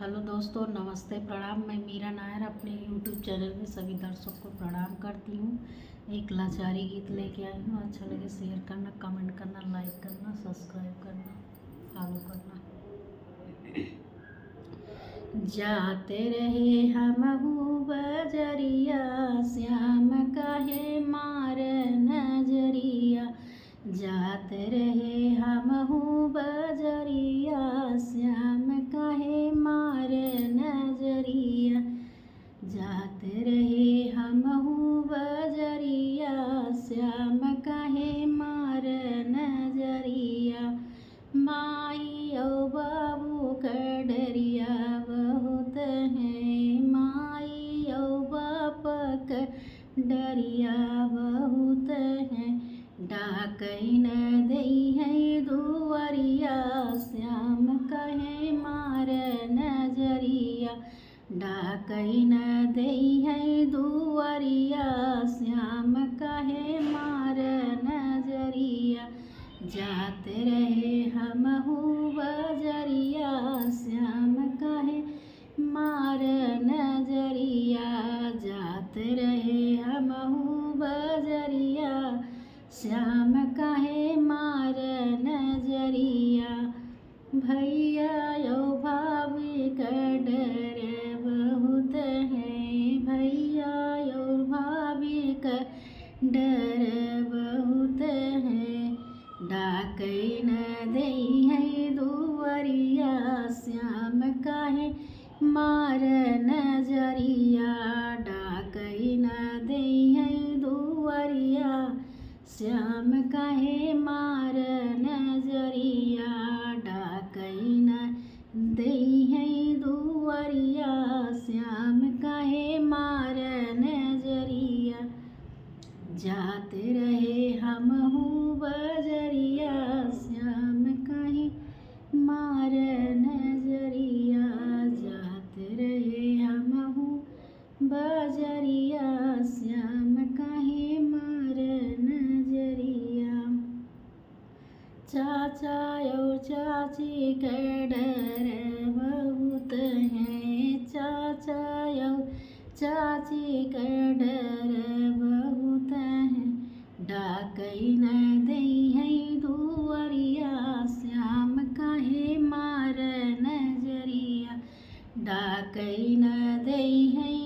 Hello दोस्तों, नमस्ते, प्रणाम। मैं मीरा नायर अपने यूट्यूब चैनल में सभी दर्शकों को प्रणाम करती हूँ। एक लाचारी गीत लेके आई हूँ। अच्छा लगे शेयर करना, कमेंट करना, लाइक करना, सब्सक्राइब करना, फॉलो करना। जाते रहे हमहू बजरिया, श्याम काहे मार नजरिया। जाते रहे हमहू बजरिया, श्याम काहे मार नजरिया। जाते रहे हमहू बजरिया, श्याम काहे मार नजरिया। माई औ बाबू का डरिया बहुत है, माई औ बाप का डरिया बहुत है। डाकई न दई है दुआरिया, श्याम कहे मार नजरिया। डाकई न दई है दुआरिया, श्याम कहे मार नजरिया। जाते रहे हमहू बजरिया, श्याम कहे मार नजरिया। जाते रहे हमहू बजरिया, श्याम काहे मार नजरिया। भैया यो भाभी का डर बहुत है, भैया यो भाभी का डर बहुत है। डाकई न दई है दुआरिया, श्याम काहे मार नजरिया। डाकई न दई है दुआरिया, श्याम काहे मार नजरिया। डाकई न दई है दुआरिया, श्याम काहे मार नजरिया। जाते रहे हमहू बजरिया, श्याम काहे मार नजरिया। जाते रहे हमहू बजरिया, श्याम काहे मार नजरिया। चाचा और चाची का डर बहुत है, चाचा और चाची का डर बहुत है। डाकई न दई है दुआरिया, श्याम काहे मार नजरिया। डाकई न दई है